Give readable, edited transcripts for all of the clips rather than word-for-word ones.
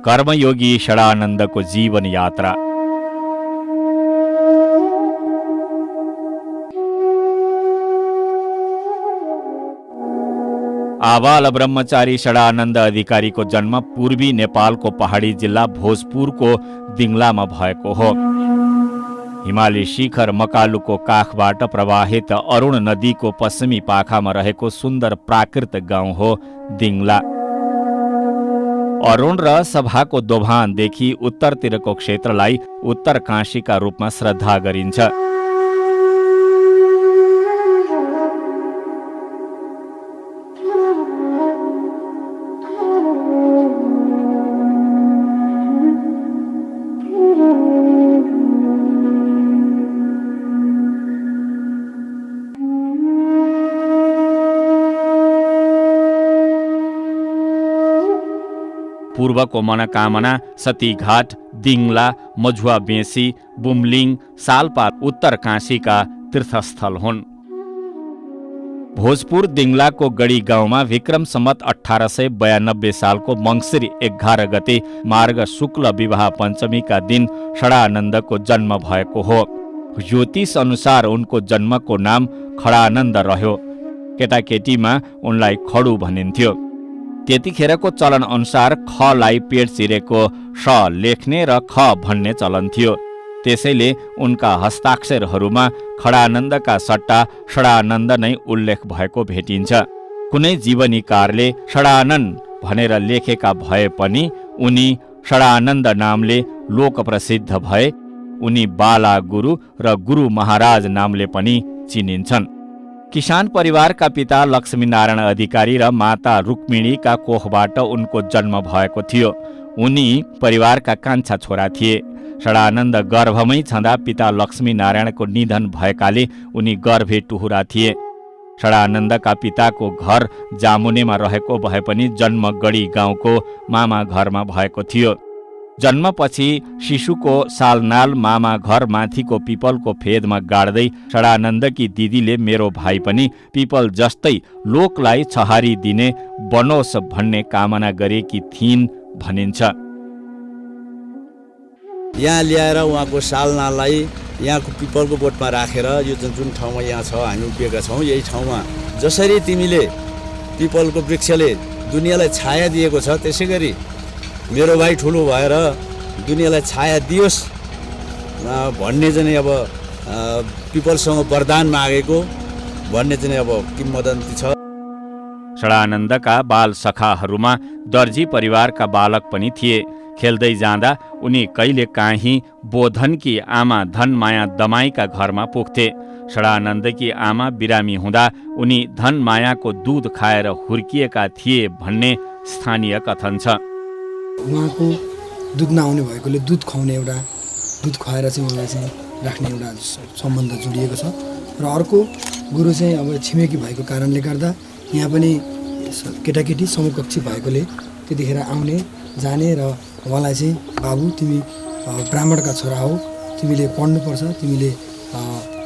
कर्मयोगी षडानन्दको जीवन यात्रा। आबाल ब्रह्मचारी षडानन्द अधिकारीको जन्म पूर्वी नेपालको पहाडी जिल्ला भोजपुरको दिङलामा भएको हो। हिमाली शिखर मकालुको काखबाट प्रवाहित अरुण नदीको पश्चिमी पाखामा रहेको सुन्दर प्राकृतिक गाउँ हो दिङला। अरुण र सभाको दोभानदेखि उत्तरतिरको क्षेत्रलाई उत्तर काशीका रूपमा श्रद्धा गरिन्छ। पूर्वको मनोकामना सतीघाट, दिङला, मझुवा बेसी, बुमलिङ, सालपा उत्तर काशीका तीर्थस्थल हुन्। भोजपुर दिङलाको गढी गाउँमा विक्रम सम्वत 1892 सालको मङ्सिर 11 गते मार्ग शुक्ल विवाह पञ्चमीका दिन षडानन्दको जन्म भएको हो। ज्योतिष अनुसार उनको जन्मको नाम खडानन्द रह्यो। केटाकेटीमा उनलाई खडु भनिन्थ्यो। त्यतिखेरको चलन अनुसार खलाई पेट चिरेको स लेख्ने र ख भन्ने चलन थियो। त्यसैले उनका हस्ताक्षरहरूमा खडानन्दका सट्टा षडानन्द नै उल्लेख भएको भेटिन्छ। कुनै जीवनीकारले षडानन्द भनेर लेखेका भए पनि उनी षडानन्द नामले लोकप्रसिद्ध भए। उनी बाला गुरु र गुरु महाराज नामले पनि चिनिन्छन्। किसान परिवारका पिता लक्ष्मीनारायण अधिकारी र माता रुक्मिणीका कोखबाट उनको जन्म भएको थियो। उनी परिवारका कान्छा छोरा थिए। षडानन्द गर्भमै छँदा पिता लक्ष्मीनारायणको निधन भएकाले उनी गर्भे टुहुरा थिए। षडानन्दका पिताको घर जामुनेमा रहेको भए पनि जन्म गढी गाउँको मामा घरमा भएको थियो। जन्मपछि शिशुको सालनाल मामा घर माथिको पिपलको फेदमा गाड्दै षडानन्दकी दिदीले मेरो भाइ पनि पिपल जस्तै लोकलाई छहारी दिने बनोस् भन्ने कामना गरेकी थिइन् भनिन्छ। यहाँ ल्याएर उहाँको सालनाललाई यहाँको पिपलको बोटमा राखेर यो जुन ठाउँमा यहाँ छ हामी उभिएका छौँ, यही ठाउँमा जसरी तिमीले पिपलको वृक्षले दुनियाँलाई छाया दिएको छ त्यसै गरी मेरो भाइ ठुलो भएर दुनियाँलाई छाया दियोस् भन्ने चाहिँ अब पिपलसँग वरदान मागेको भन्ने चाहिँ अब किंवदन्ती छ। षडानन्दका बाल सखाहरूमा दर्जी परिवारका बालक पनि थिए। खेल्दै जाँदा उनी कहिलेकाहीँ बोधनकी आमा धनमाया दमाईका घरमा पुग्थे। षडानन्दकी आमा बिरामी हुँदा उनी धनमायाको दुध खाएर हुर्किएका थिए भन्ने स्थानीय कथन छ। उहाँको दुध नआउने भएकोले दुध खुवाउने एउटा दुध खुवाएर चाहिँ उहाँलाई चाहिँ राख्ने एउटा सम्बन्ध जोडिएको छ। र अर्को गुरु चाहिँ अब छिमेकी भएको कारणले गर्दा यहाँ पनि केटाकेटी समकक्षी भएकोले त्यतिखेर आउने जाने र उहाँलाई चाहिँ बाबु तिमी ब्राह्मणका छोरा हौ, तिमीले पढ्नुपर्छ, तिमीले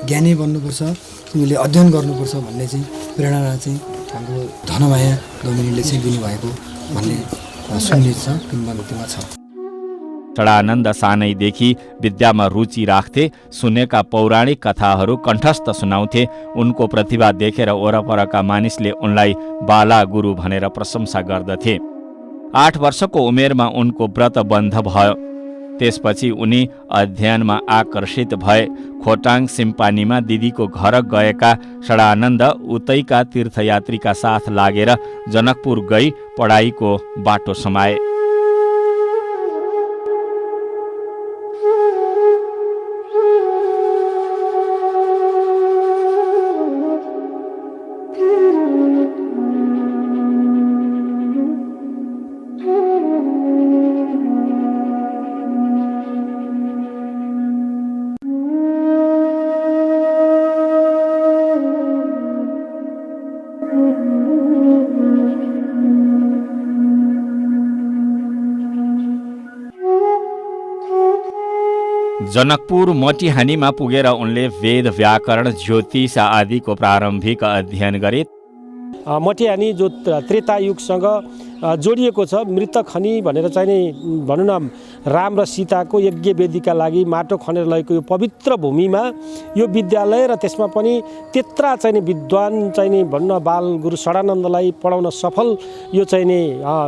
ज्ञानी बन्नुपर्छ, तिमीले अध्ययन गर्नुपर्छ भन्ने चाहिँ प्रेरणा चाहिँ हाम्रो धनमाया दमिनीले चाहिँ दिनुभएको भन्ने सुन्ने छ, किंवदन्तीमा छ। षडानन्द सानैदेखि विद्यामा रुचि राख्थे। सुनेका पौराणिक कथाहरू कण्ठस्थ सुनाउँथे। उनको प्रतिभा देखेर वरपरका मानिसले उनलाई बाला गुरु भनेर प्रशंसा गर्दथे। 8 वर्षको उमेरमा उनको व्रत बन्ध भयो। त्यसपछि उनी अध्ययनमा आकर्षित भए। खोटाङ सिम्पानीमा दिदीको घर गएका षडानन्द उतैका तीर्थयात्रीका साथ लागेर जनकपुर गई पढाइको बाटो समाए। जनकपुर मटिहानीमा पुगेर उनले वेद व्याकरण ज्योतिष आदिको प्रारम्भिक अध्ययन गरे। मटिहानी जो त्रेता युगसँग जोडिएको छ। मृतखनी भनेर चाहिँ नि भनौँ न राम र सीताको यज्ञ वेदीका लागि माटो खनेर लगेको यो पवित्र भूमिमा यो विद्यालय र त्यसमा पनि त्यत्रा चाहिँ नि विद्वान चाहिँ नि भन्न बाल गुरु षडानन्दलाई पढाउन सफल यो चाहिँ नि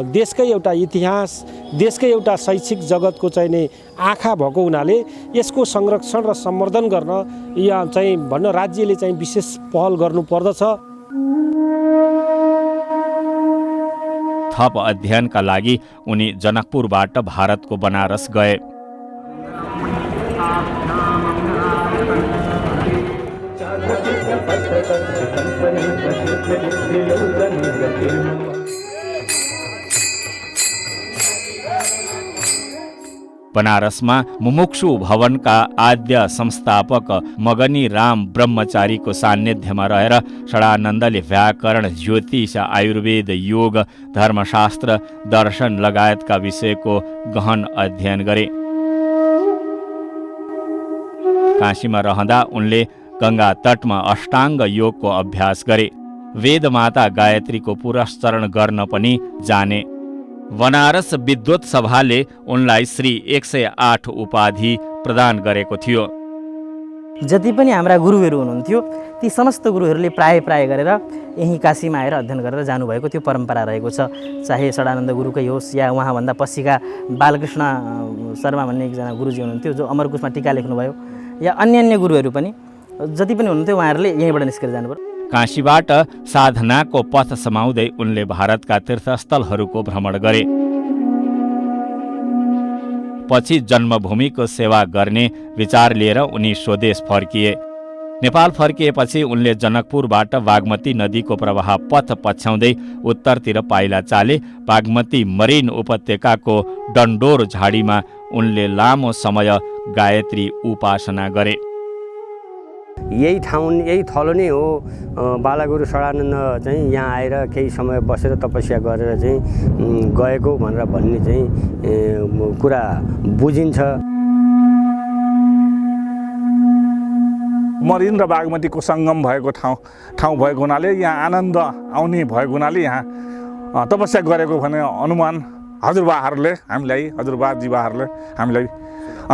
देशकै एउटा इतिहास देशकै एउटा शैक्षिक जगतको चाहिँ नि आँखा भएको हुनाले यसको संरक्षण र सम्वर्धन गर्न यहाँ चाहिँ भन्न राज्यले चाहिँ विशेष पहल गर्नुपर्दछ। थप अध्ययनका लागि उनी जनकपुरबाट भारतको बनारस गए। बनारसमा मुमुक्षु भवनका आद्य संस्थापक मगनी राम ब्रह्मचारीको सान्निध्यमा रहेर षडानन्दले व्याकरण, ज्योतिष, आयुर्वेद, योग, धर्मशास्त्र, दर्शन लगायतका विषयको गहन अध्ययन गरे। काशीमा रहँदा उनले गङ्गा तटमा अष्टाङ्ग योगको अभ्यास गरे। वेदमाता गायत्रीको पुरस्चरण गर्न पनि जाने। बनारस विद्वत सभाले उनलाई श्री 108 उपाधि प्रदान गरेको थियो। जति पनि हाम्रा गुरुहरू हुनुहुन्थ्यो ती समस्त गुरुहरूले प्राय गरेर यही काशीमा आएर अध्ययन गरेर जानुभएको त्यो परम्परा रहेको छ। चाहे षडानन्द गुरुकै होस् या उहाँभन्दा पछिका बालकृष्ण शर्मा भन्ने एकजना गुरुजी हुनुहुन्थ्यो जो अमरकोशमा टीका लेख्नुभयो, या अन्य गुरुहरू पनि जति पनि हुनुहुन्थ्यो उहाँहरूले यहीँबाट निस्केर जानुभयो। काशीबाट साधनाको पथ समाउँदै उनले भारतका तीर्थस्थलहरूको भ्रमण गरे। पछि जन्मभूमिको सेवा गर्ने विचार लिएर उनी स्वदेश फर्किए। नेपाल फर्किएपछि उनले जनकपुरबाट बागमती नदीको प्रवाह पथ पछ्याउँदै उत्तरतिर पाइला चाले। बागमती मरिन उपत्यकाको डन्डोर झाडीमा उनले लामो समय गायत्री उपासना गरे। यही ठाउँ यही थलो नै हो बालागुरु षडानन्द चाहिँ यहाँ आएर केही समय बसेर तपस्या गरेर चाहिँ गएको भनेर भन्ने चाहिँ कुरा बुझिन्छ। मरिन र बागमतीको सङ्गम भएको ठाउँ भएको हुनाले यहाँ आनन्द आउने भएको हुनाले यहाँ तपस्या गरेको भने अनुमान हजुरबाजीबाहरूले हामीलाई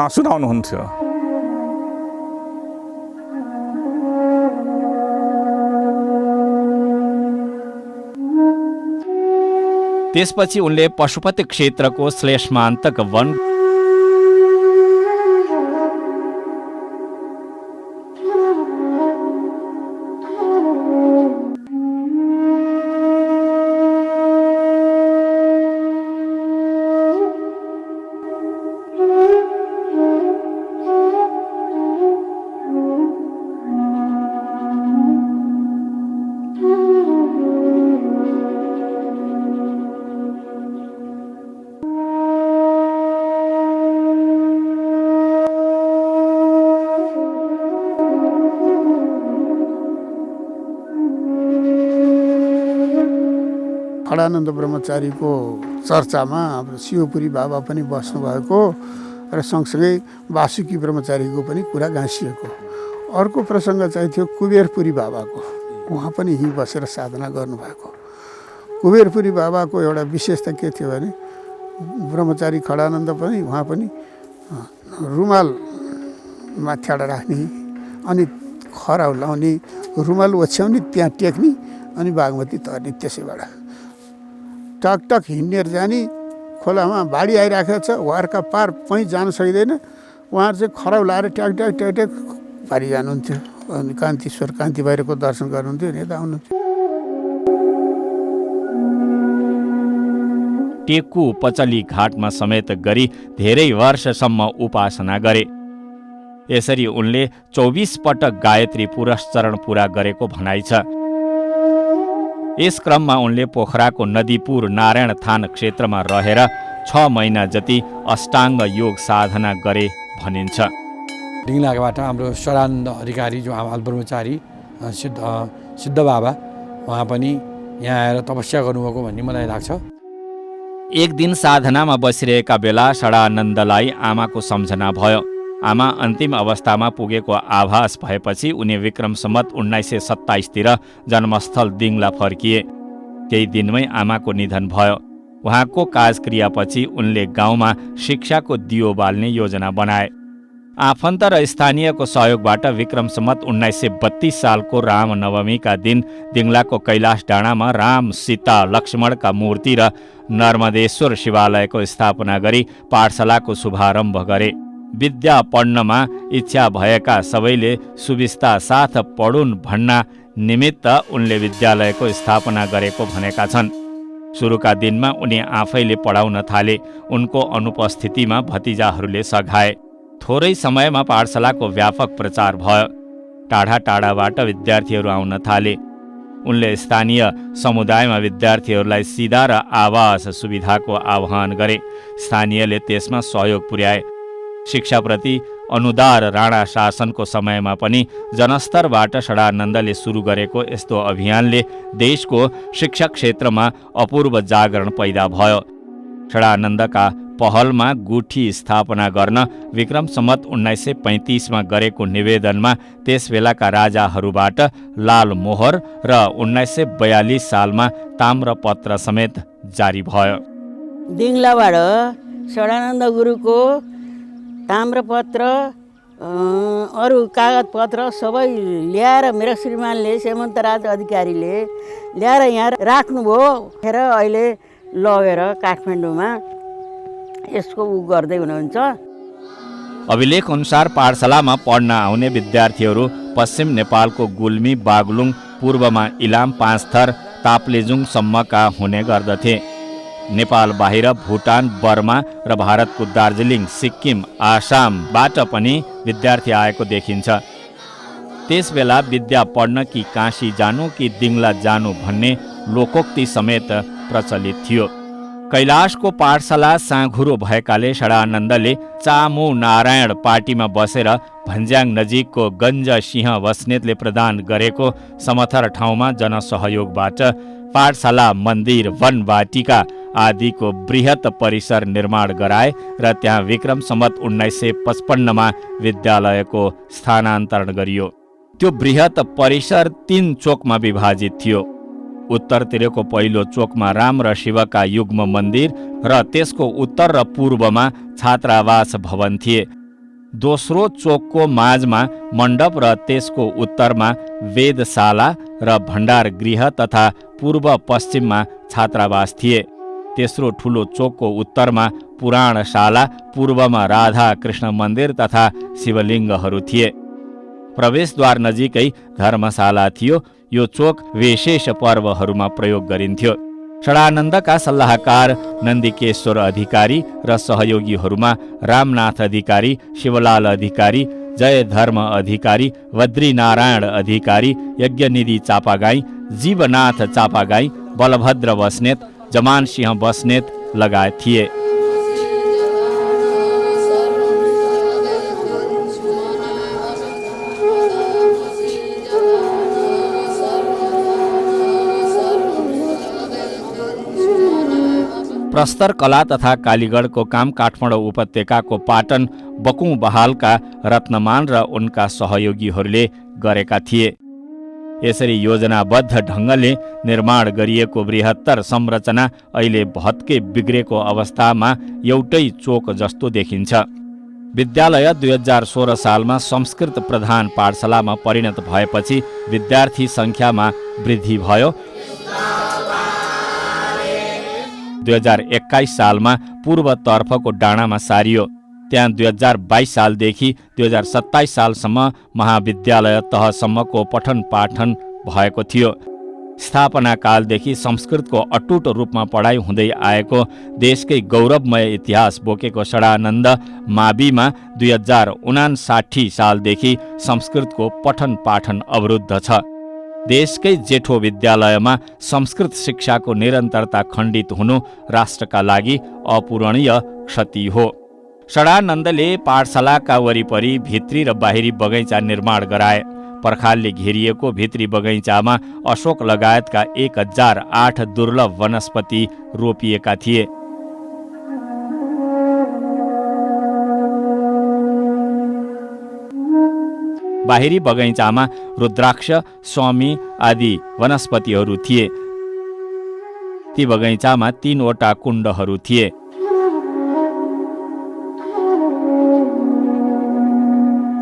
सुनाउनुहुन्थ्यो। त्यसपछि उनले पशुपति क्षेत्रको श्लेष्मान्तक वन षडानन्द ब्रह्मचारीको चर्चामा हाम्रो शिवपुरी बाबा पनि बस्नुभएको र सँगसँगै वासुकी ब्रह्मचारीको पनि कुरा गाँसिएको। अर्को प्रसङ्ग चाहिँ थियो कुबेरपुरी बाबाको, उहाँ पनि यहीँ बसेर साधना गर्नुभएको। कुबेरपुरी बाबाको एउटा विशेषता के थियो भने ब्रह्मचारी खडानन्द पनि उहाँ पनि रुमाल माथिबाट राख्ने अनि खराउ लाउने, रुमाल ओछ्याउने, त्यहाँ टेक्ने अनि बागमती तर्ने। त्यसैबाट टकटक हिँडेर जाने, खोलामा बाढी आइराखेको छ, उहाँहरूका पार पहीँ जान सकिँदैन, उहाँहरू चाहिँ खराउ लाएर ट्याक ट्याक पारि जानुहुन्थ्यो अनि कान्तिश्वर कान्ति बाहिरको दर्शन गर्नुहुन्थ्यो नि यता आउनुहुन्थ्यो। टेकु पचली घाटमा समेत गरी धेरै वर्षसम्म उपासना गरे। यसरी उनले 24 पटक गायत्री पुरस्चरण पूरा गरेको भनाइ छ। यस क्रममा उनले पोखराको नदीपुर नारायण थान क्षेत्रमा रहेर 6 महिना जति अष्टाङ्ग योग साधना गरे भनिन्छ। डिङनाकाबाट हाम्रो षडानन्द अधिकारी जो आमाल ब्रह्मचारी सिद्ध बाबा उहाँ पनि यहाँ आएर तपस्या गर्नुभएको भन्ने मलाई लाग्छ। एक दिन साधनामा बसिरहेका बेला षडानन्दलाई आमाको सम्झना भयो। आमा अन्तिम अवस्थामा पुगेको आभास भएपछि उनी विक्रम सम्वत 1927 तिर जन्मस्थल दिङला फर्किए। केही दिनमै आमाको निधन भयो। उहाँको काजक्रियापछि उनले गाउँमा शिक्षाको दियो बाल्ने योजना बनाए। आफन्त र स्थानीयको सहयोगबाट विक्रम सम्वत 1932 सालको रामनवमीका दिन दिङलाको कैलाश डाँडामा राम, सीता, लक्ष्मणका मूर्ति र नर्मदेश्वर शिवालयको स्थापना गरी पाठशालाको शुभारम्भ गरे। विद्या पढ्नमा इच्छा भएका सबैले सुविस्ता साथ पढुन् भन्ना निमित्त उनले विद्यालयको स्थापना गरेको भनेका छन्। सुरुका दिनमा उनी आफैले पढाउन थाले। उनको अनुपस्थितिमा भतिजाहरूले सघाए। थोरै समयमा पाठशालाको व्यापक प्रचार भयो। टाढा टाढाबाट विद्यार्थीहरू आउन थाले। उनले स्थानीय समुदायमा विद्यार्थीहरूलाई सिधा र आवास सुविधाको आह्वान गरे। स्थानीयले त्यसमा सहयोग पुर्याए। शिक्षाप्रति अनुदार राणा शासनको समयमा पनि जनस्तरबाट षडानन्दले सुरु गरेको यस्तो अभियानले देशको शिक्षा क्षेत्रमा अपूर्व जागरण पैदा भयो। षडानन्दका पहलमा गुठी स्थापना गर्न विक्रम सम्वत 1935मा गरेको निवेदनमा त्यसबेलाका राजाहरूबाट लाल मोहर र 1942 सालमा ताम्रपत्र समेत जारी भयो। दिङलाबाट षडानन्द गुरुको ताम्रपत्र अरू कागजपत्र सबै ल्याएर मेरो श्रीमानले हेमन्तराज अधिकारीले ल्याएर यहाँ राख्नुभयो। फेर अहिले लगेर काठमाडौँमा यसको गर्दै हुनुहुन्छ। अभिलेख अनुसार पाठशालामा पढ्न आउने विद्यार्थीहरू पश्चिम नेपालको गुल्मी, बागलुङ, पूर्वमा इलाम, पाँचथर, ताप्लेजुङसम्मका हुने गर्दथे। नेपाल बाहिर भुटान, बर्मा र भारतको दार्जिलिङ, सिक्किम, आसामबाट पनि विद्यार्थी आएको देखिन्छ। त्यसबेला विद्या पढ्न कि काशी जानु कि दिङला जानु भन्ने लोकोक्ति समेत प्रचलित थियो। कैलाशको पाठशाला साँघुरो भएकाले षडानन्दले चामु नारायण पार्टीमा बसेर भन्ज्याङ नजिकको गञ्ज सिंह बस्नेतले प्रदान गरेको समथर ठाउँमा जनसहयोगबाट पाठशाला, मन्दिर, वन वाटिका आदिको बृहत परिसर निर्माण गराए र त्यहाँ विक्रम सम्वत 1955मा विद्यालयको स्थानान्तरण गरियो। त्यो बृहत परिसर 3 चोकमा विभाजित थियो। उत्तरतिरको पहिलो चोकमा राम र शिवका युग्म मन्दिर र त्यसको उत्तर र पूर्वमा छात्रावास भवन थिए। दोस्रो चोकको माझमा मण्डप र त्यसको उत्तरमा वेदशाला र भण्डार गृह तथा पूर्व पश्चिममा छात्रावास थिए। तेस्रो ठुलो चोकको उत्तरमा पुराणशाला, पूर्वमा राधा कृष्ण मन्दिर तथा शिवलिङ्गहरू थिए। प्रवेशद्वार नजिकै धर्मशाला थियो। यो चोक विशेष पर्वहरूमा प्रयोग गरिन्थ्यो। षडानन्दका सल्लाहकार नन्दीकेश्वर अधिकारी र सहयोगीहरूमा रामनाथ अधिकारी, शिवलाल अधिकारी, जयधर्म अधिकारी, बद्रीनारायण अधिकारी, यज्ञनिधि चापागाई, जीवनाथ चापागाई, बलभद्र बस्नेत, जमान सिंह बस्नेत लगायत थिए। प्रस्तर कला तथा कालीगढको काम काठमाडौँ उपत्यकाको पाटन बकुङ बहालका रत्नमान र उनका सहयोगीहरूले गरेका थिए। यसरी योजनाबद्ध ढङ्गले निर्माण गरिएको बृहत्तर संरचना अहिले भत्के बिग्रेको अवस्थामा एउटै चोक जस्तो देखिन्छ। विद्यालय 2016 सालमा संस्कृत प्रधान पाठशालामा परिणत भएपछि विद्यार्थी सङ्ख्यामा वृद्धि भयो। 2021 सालमा पूर्वतर्फको डाँडामा सारियो। त्यहाँ 2022 सालदेखि 2027 सालसम्म महाविद्यालय तहसम्मको पठन पाठन भएको थियो। स्थापना कालदेखि संस्कृतको अटुट रूपमा पढाइ हुँदै आएको देशकै गौरवमय इतिहास बोकेको षडानन्द माविमा 2059 सालदेखि संस्कृतको पठन पाठन अवरुद्ध छ। देशकै जेठो विद्यालयमा संस्कृत शिक्षाको निरन्तरता खण्डित हुनु राष्ट्रका लागि अपूरणीय क्षति हो। षडानन्दले पाठशालाका वरिपरि भित्री र बाहिरी बगैँचा निर्माण गराए। पर्खालले घेरिएको भित्री बगैँचामा अशोक लगायतका 1008 दुर्लभ वनस्पति रोपिएका थिए। बाहिरी बगैँचामा रुद्राक्ष, स्वामी आदि वनस्पतिहरू थिए। ती बगैँचामा 3 वटा कुण्डहरू थिए।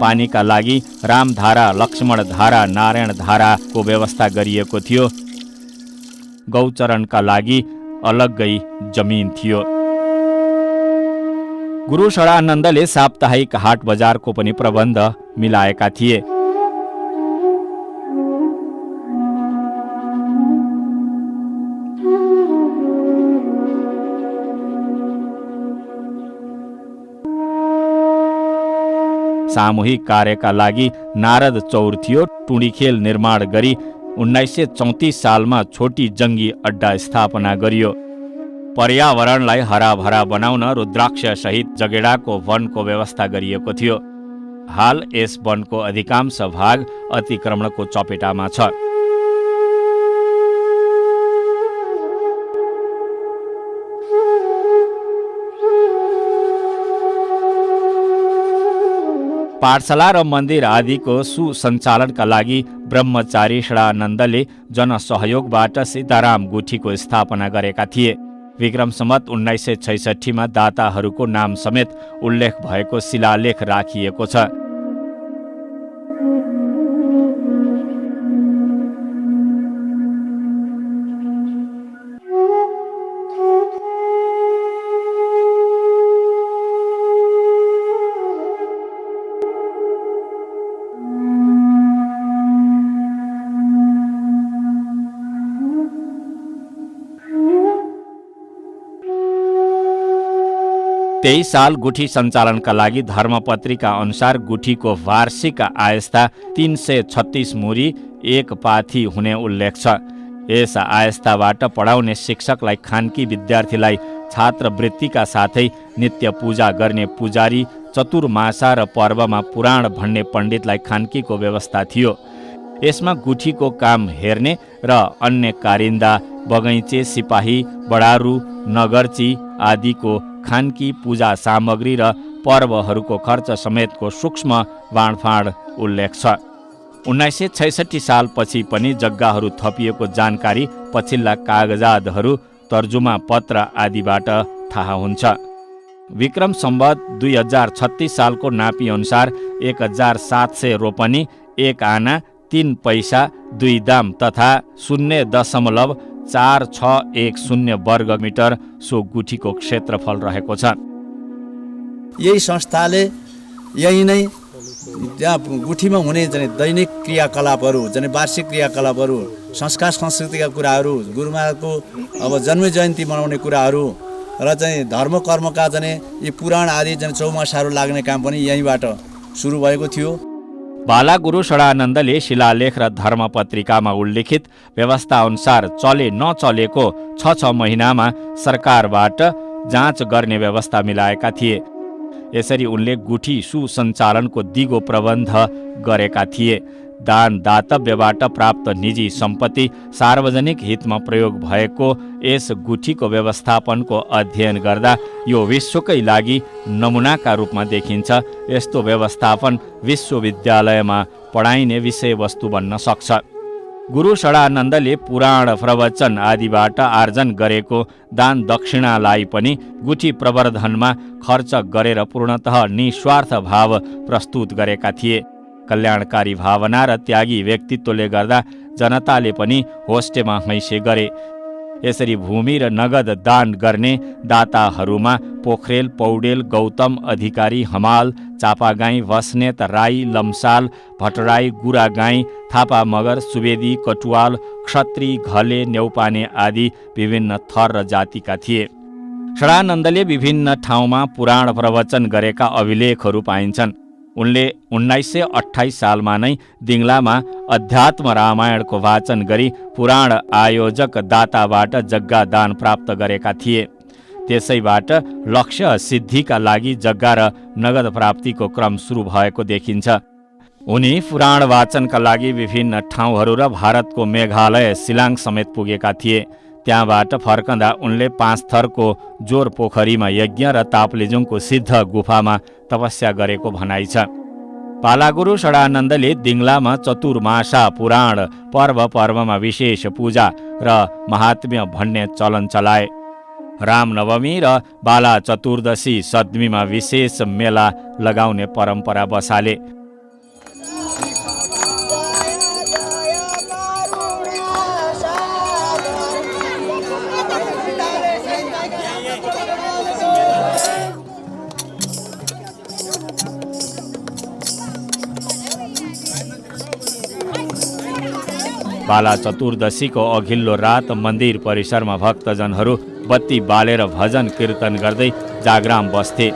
पानीका लागि रामधारा, लक्ष्मणधारा, नारायणधाराको व्यवस्था गरिएको थियो। गौचरणका लागि अलग्गै जमिन थियो। गुरु षडानन्दले साप्ताहिक हाट बजारको पनि प्रबन्ध मिलाएका थिए। सामूहिक कार्यका लागि नारद चौर थियो। टुँडीखेल निर्माण गरी 1934 सालमा छोटी जङ्गी अड्डा स्थापना गरियो। पर्यावरणलाई हराभरा बनाउन रुद्राक्ष सहित जगेडाको वनको व्यवस्था गरिएको थियो। हाल यस वनको अधिकांश भाग अतिक्रमणको चपेटामा छ। पाठशाला र मन्दिर आदिको सुसञ्चालनका लागि ब्रह्मचारी षडानन्दले जनसहयोगबाट सीताराम गुठीको स्थापना गरेका थिए। विक्रम सम्वत 1966 मा दाताहरूको नाम समेत उल्लेख भएको शिलालेख राखिएको छ। त्यही साल गुठी सञ्चालनका लागि धर्मपत्रिका अनुसार गुठीको वार्षिक आयस्ता 336 मुरी 1 पाथी हुने उल्लेख छ। यस आयस्ताबाट पढाउने शिक्षकलाई खानकी, विद्यार्थीलाई छात्रवृत्तिका साथै नित्य पूजा गर्ने पुजारी, चतुर्मासा र पर्वमा पुराण भन्ने पण्डितलाई खानकीको व्यवस्था थियो। यसमा गुठीको काम हेर्ने र अन्य कारिन्दा, बगैँचे, सिपाही, बडारू, नगरची आदिको खानकी, पूजा सामग्री र पर्वहरूको खर्च समेतको सूक्ष्म बाँडफाँड उल्लेख छ। 1966 सालपछि पनि जग्गाहरू थपिएको जानकारी पछिल्ला कागजातहरू, तर्जुमा पत्र आदिबाट थाहा हुन्छ। विक्रम सम्वत 2036 सालको नापी अनुसार 1700 रोपनी, 1 आना 3 पैसा 2 दाम तथा 0.4610 वर्ग मिटर सो गुठीको क्षेत्रफल रहेको छ। यही संस्थाले यही नै त्यहाँ गुठीमा हुने दैनिक क्रियाकलापहरू, वार्षिक क्रियाकलापहरू, संस्कार संस्कृतिका कुराहरू, गुरुमाको अब जन्म जयन्ती मनाउने कुराहरू र धर्म कर्मका यी पुराण आदि चौमासाहरू लाग्ने काम पनि यहीँबाट सुरु भएको थियो। बाला गुरु षडानन्दले शिलालेख र धर्मपत्रिकामा उल्लेखित व्यवस्था अनुसार चले नचलेको 6 महिनामा सरकारबाट जाँच गर्ने व्यवस्था मिलाएका थिए। यसरी उनले गुठी सुसञ्चालनको दिगो प्रबन्ध गरेका थिए। दान दातव्यबाट प्राप्त निजी सम्पत्ति सार्वजनिक हितमा प्रयोग भएको यस गुठीको व्यवस्थापनको अध्ययन गर्दा यो विश्वकै लागि नमुनाका रूपमा देखिन्छ। यस्तो व्यवस्थापन विश्वविद्यालयमा पढाइने विषयवस्तु बन्न सक्छ। गुरु षडानन्दले पुराण, प्रवचन आदिबाट आर्जन गरेको दान दक्षिणालाई पनि गुठी प्रवर्धनमा खर्च गरेर पूर्णतः निस्वार्थ भाव प्रस्तुत गरेका थिए। कल्याणकारी भावना र त्यागी व्यक्तित्वले गर्दा जनताले पनि होस्टेमा हैसे गरे। यसरी भूमि र नगद दान गर्ने दाताहरूमा पोखरेल, पौडेल, गौतम, अधिकारी, हमाल, चापागाई, बस्नेत, राई, लम्साल, भट्टराई, गुरागाई, थापा, मगर, सुवेदी, कटुवाल, क्षत्री, घले, न्यौपाने आदि विभिन्न थर र जातिका थिए। षडानन्दले विभिन्न ठाउँमा पुराण प्रवचन गरेका अभिलेखहरू पाइन्छन्। उनले 1928 सालमा नै दिङ्लामा अध्यात्म रामायणको वाचन गरी पुराण आयोजक दाताबाट जग्गा दान प्राप्त गरेका थिए। त्यसैबाट लक्ष्य सिद्धिका लागि जग्गा र नगद प्राप्तिको क्रम सुरु भएको देखिन्छ। उनी पुराण वाचनका लागि विभिन्न ठाउँहरू र भारतको मेघालय, शिलाङ समेत पुगेका थिए। त्यहाँबाट फर्कँदा उनले 5 थरको जोर पोखरीमा यज्ञ र ताप्लेजुङको सिद्ध गुफामा तपस्या गरेको भनाइ छ। बालागुरु षडानन्दले दिङलामा चतुर्मासा पुराण पर्वमा विशेष पूजा र महात्म्य भन्ने चलन चलाए। रामनवमी र बाला चतुर्दशी सप्तमीमा विशेष मेला लगाउने परम्परा बसाले। बाला चतुर्दशीको अघिल्लो रात मन्दिर परिसरमा भक्तजनहरू बत्ती बालेर भजन कीर्तन गर्दै जागराम बस्थे।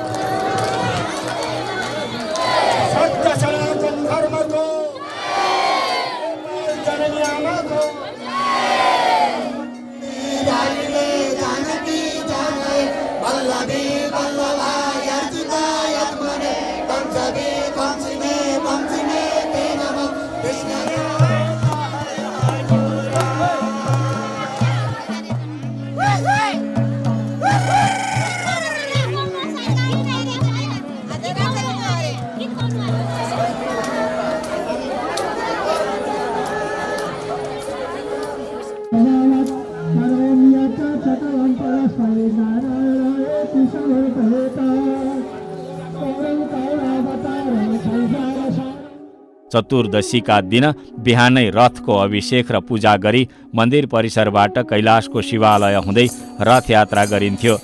चतुर्दशीका दिन बिहानै रथको अभिषेक र पूजा गरी मन्दिर परिसरबाट कैलाशको शिवालय हुँदै रथयात्रा गरिन्थ्यो।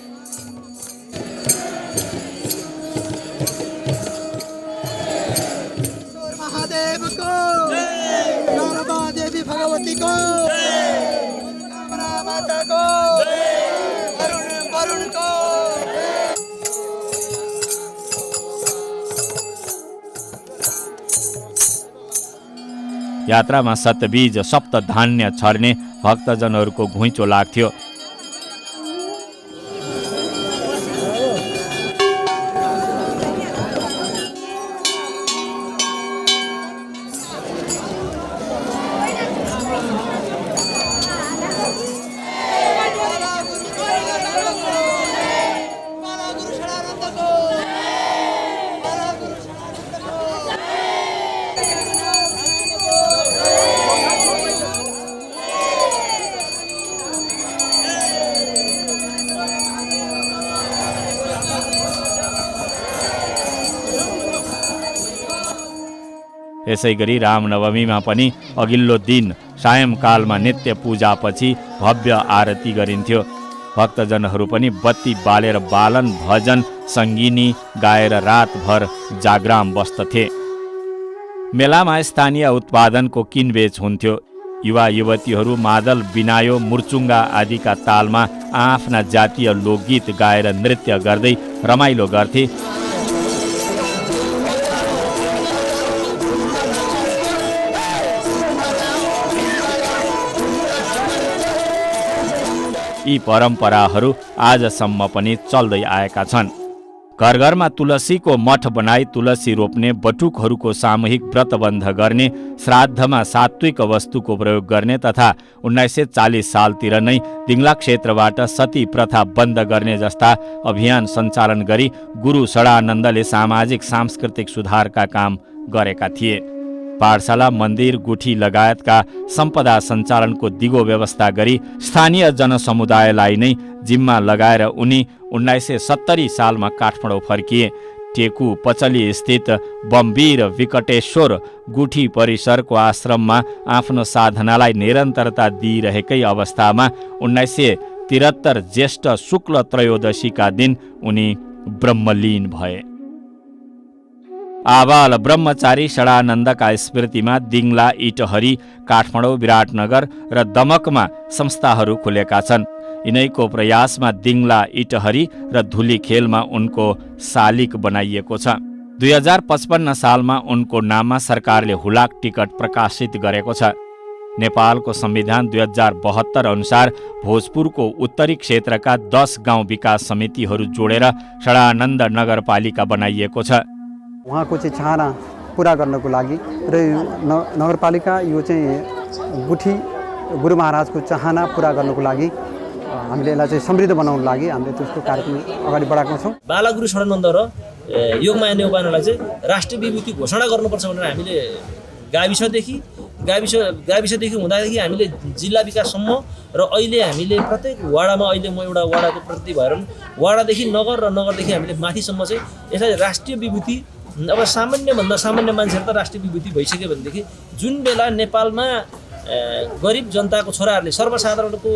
यात्रामा सतबीज सप्त धान्य छर्ने भक्तजनहरूको घुइँचो लाग्थ्यो। यसैगरी रामनवमीमा पनि अघिल्लो दिन सायंकालमा नित्य पूजापछि भव्य आरती गरिन्थ्यो। भक्तजनहरू पनि बत्ती बालेर बालन भजन सङ्गीनी गाएर रातभर जागराम बस्दथे। मेलामा स्थानीय उत्पादनको किनबेच हुन्थ्यो। युवा युवतीहरू मादल, बिनायो, मुर्चुङ्गा आदिका तालमा आफ्ना जातीय लोकगीत गाएर नृत्य गर्दै रमाइलो गर्थे। यी परम्पराहरू आजसम्म पनि चल्दै आएका छन्। घर घरमा तुलसीको मठ बनाई तुलसी रोप्ने, बटुकहरूको सामूहिक व्रतबन्ध गर्ने, श्राद्धमा सात्विक वस्तुको प्रयोग गर्ने तथा 1940 सालतिर नै दिङला क्षेत्रबाट सती प्रथा बन्द गर्ने जस्ता अभियान सञ्चालन गरी गुरु षडानन्दले सामाजिक सांस्कृतिक सुधारका काम गरेका थिए। पाठशाला, मन्दिर, गुठी लगायतका सम्पदा सञ्चालनको दिगो व्यवस्था गरी स्थानीय जनसमुदायलाई नै जिम्मा लगाएर उनी 1970 सालमा काठमाडौँ फर्किए। टेकु पचली स्थित बमवीर विकटेश्वर गुठी परिसरको आश्रममा आफ्नो साधनालाई निरन्तरता दिइरहेकै अवस्थामा 1973 ज्येष्ठ शुक्ल त्रयोदशीका दिन उनी ब्रह्मलीन भए। आबाल ब्रह्मचारी षडानन्दका स्मृतिमा दिङला, इटहरी, काठमाडौँ, विराटनगर र दमकमा संस्थाहरू खुलेका छन्। यिनैको प्रयासमा दिङला, इटहरी र धुलीखेलमा उनको शालिग बनाइएको छ। 2055 सालमा उनको नाममा सरकारले हुलाक टिकट प्रकाशित गरेको छ। नेपालको संविधान 2072 अनुसार भोजपुरको उत्तरी क्षेत्रका 10 गाउँ विकास समितिहरू जोडेर षडानन्द नगरपालिका बनाइएको छ। उहाँको चाहिँ चाहना पुरा गर्नको लागि र नगरपालिका यो चाहिँ गुठी गुरु महाराजको चाहना पुरा गर्नको लागि हामीले यसलाई चाहिँ समृद्ध बनाउनको लागि हामीले त्यसको कार्यक्रम अगाडि बढाएका छौँ। बालागुरु षडानन्द र योगमाया नेउपानेलाई चाहिँ राष्ट्रिय विभूति घोषणा गर्नुपर्छ भनेर हामीले गाविसदेखि हुँदादेखि हामीले जिल्ला विकाससम्म र अहिले हामीले प्रत्येक वाडामा अहिले म एउटा वाडाको प्रतिनिधि भएर वाडादेखि नगर र नगरदेखि हामीले माथिसम्म चाहिँ यसलाई राष्ट्रिय विभूति अब सामान्यभन्दा सामान्य मान्छेहरू त राष्ट्रिय विभूति भइसक्यो भनेदेखि जुन बेला नेपालमा गरिब जनताको छोराहरूले सर्वसाधारणको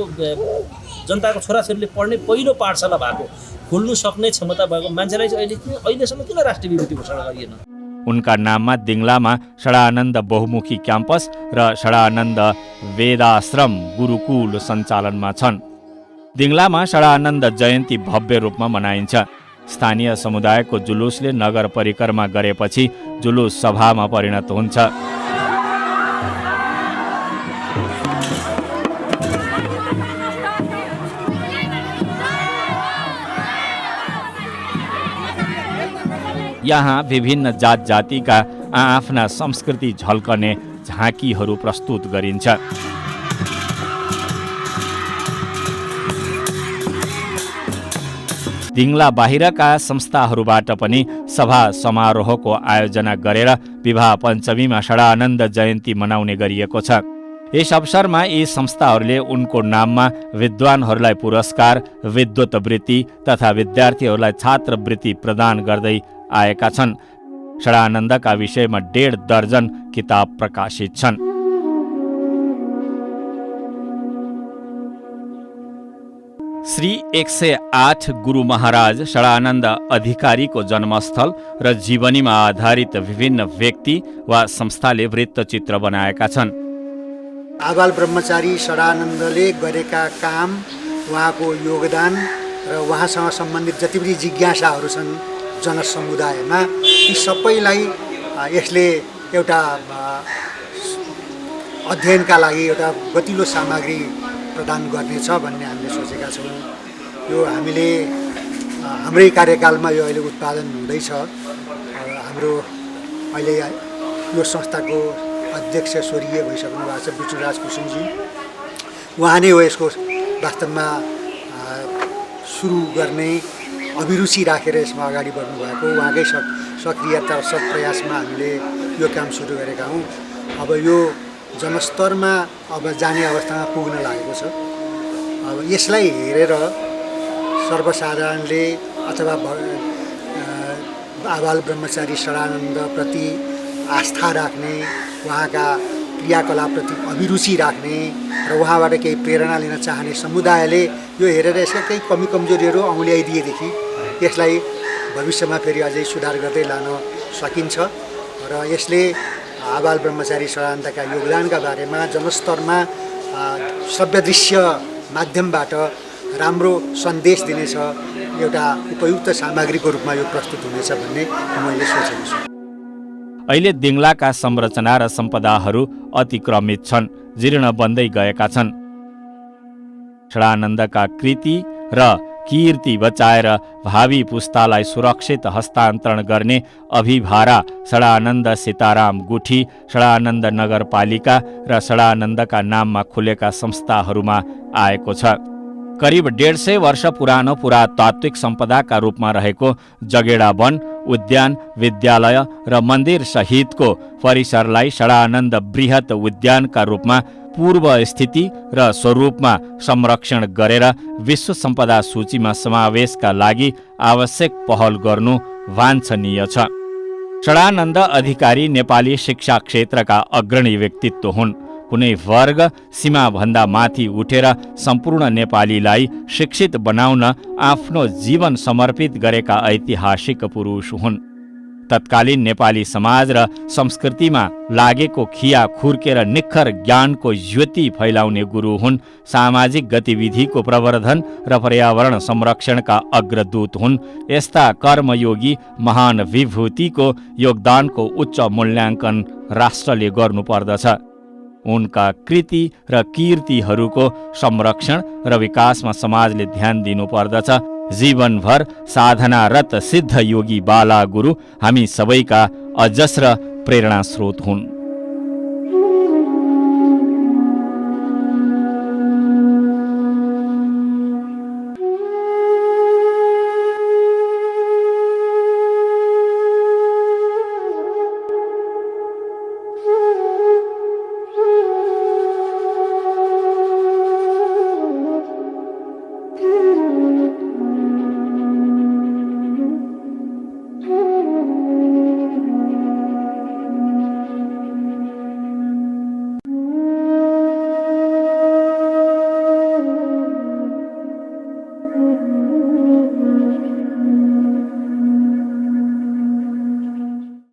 जनताको छोराछोरीले पढ्ने पहिलो पाठशाला भएको खोल्नु सक्ने क्षमता भएको मान्छेलाई चाहिँ अहिलेसम्म किन राष्ट्रिय विभूति घोषणा गरिएन? उनका नाममा दिङलामा षडानन्द बहुमुखी क्याम्पस र षडानन्द वेदाश्रम गुरुकुल सञ्चालनमा छन्। दिङलामा षडानन्द जयन्ती भव्य रूपमा मनाइन्छ। स्थानीय समुदायको जुलुसले नगर परिक्रमा गरेपछि जुलुस सभामा परिणत हुन्छ। यहाँ विभिन्न जात जातिका आफ्ना संस्कृति झल्कने झाँकीहरू प्रस्तुत गरिन्छ। दिङला बाहिरका संस्थाहरूबाट पनि सभा समारोहको आयोजना गरेर विवाह पञ्चमीमा षडानन्द जयन्ती मनाउने गरिएको छ। यस अवसरमा यी संस्थाहरूले उनको नाममा विद्वानहरूलाई पुरस्कार, विद्वत्वृत्ति तथा विद्यार्थीहरूलाई छात्रवृत्ति प्रदान गर्दै आएका छन्। षडानन्दका विषयमा 1.5 दर्जन किताब प्रकाशित छन्। श्री 108 गुरु महाराज षडानन्द अधिकारीको जन्मस्थल र जीवनीमा आधारित विभिन्न व्यक्ति वा संस्थाले वृत्तचित्र बनाएका छन्। आबाल ब्रह्मचारी षडानन्दले गरेका काम, उहाँको योगदान र उहाँसँग सम्बन्धित जति पनि जिज्ञासाहरू छन् जनसमुदायमा, ती सबैलाई यसले एउटा अध्ययनका लागि एउटा गतिलो सामग्री प्रदान गर्नेछ भन्ने हामीले सोचेका छौँ। यो हामीले हाम्रै कार्यकालमा यो अहिले उत्पादन हुँदैछ। हाम्रो अहिले यो संस्थाको अध्यक्ष स्वर्गीय भइसक्नु भएको छ विष्णुराज कुसुमजी, उहाँ नै हो यसको वास्तवमा सुरु गर्ने अभिरुचि राखेर यसमा अगाडि बढ्नुभएको। उहाँकै सक्रियता र सत्प्रयासमा हामीले यो काम सुरु गरेका हौँ। अब यो जनस्तरमा अब जाने अवस्थामा पुग्न लागेको छ। अब यसलाई हेरेर सर्वसाधारणले अथवा आबाल ब्रह्मचारी षडानन्दप्रति आस्था राख्ने, उहाँका क्रियाकलापप्रति अभिरुचि राख्ने र उहाँबाट केही प्रेरणा लिन चाहने समुदायले यो हेरेर यसका केही कमी कमजोरीहरू औँल्याइदिएदेखि यसलाई भविष्यमा फेरि अझै सुधार गर्दै लान सकिन्छ र यसले आबाल ब्रह्मचारी षडानन्दका योगदानका बारेमा जनस्तरमा श्रव्यदृश्य माध्यमबाट राम्रो सन्देश दिनेछ, एउटा उपयुक्त सामग्रीको रूपमा यो प्रस्तुत हुनेछ भन्ने मैले सोचेको छु। अहिले दिङलाका संरचना र सम्पदाहरू अतिक्रमित छन्, जीर्ण बन्दै गएका छन्। षडानन्दका कृति र कीर्ति बचाएर भावी पुस्तालाई सुरक्षित हस्तान्तरण गर्ने अभिभारा षडानन्द सीताराम गुठी, षडानन्द नगरपालिका र षडानन्दका नाममा खुलेका संस्थाहरूमा आएको छ। करिब 150 वर्ष पुरानो पुरातात्विक सम्पदाका रूपमा रहेको जगेडा वन, उद्यान, विद्यालय र मन्दिर सहितको परिसरलाई षडानन्द बृहत उद्यानका रूपमा पूर्व स्थिति र स्वरूपमा संरक्षण गरेर विश्व सम्पदा सूचीमा समावेशका लागि आवश्यक पहल गर्नु वाञ्छनीय छ। षडानन्द अधिकारी नेपाली शिक्षा क्षेत्रका अग्रणी व्यक्तित्व हुन्। कुनै वर्ग सीमाभन्दा माथि उठेर सम्पूर्ण नेपालीलाई शिक्षित बनाउन आफ्नो जीवन समर्पित गरेका ऐतिहासिक पुरुष हुन्। तत्कालीन नेपाली समाज र संस्कृतिमा लागेको खिया खुर्केर निखर ज्ञानको ज्योति फैलाउने गुरु हुन्। सामाजिक गतिविधिको प्रवर्धन र पर्यावरण संरक्षणका अग्रदूत हुन्। यस्ता कर्मयोगी महान विभूतिको योगदानको उच्च मूल्याङ्कन राष्ट्रले गर्नुपर्दछ। उनका कृति र कीर्तिहरूको संरक्षण र विकासमा समाजले ध्यान दिनुपर्दछ। जीवनभर साधनारत सिद्ध योगी बाला गुरु हामी सबैका अजस्र प्रेरणा स्रोत हुन्।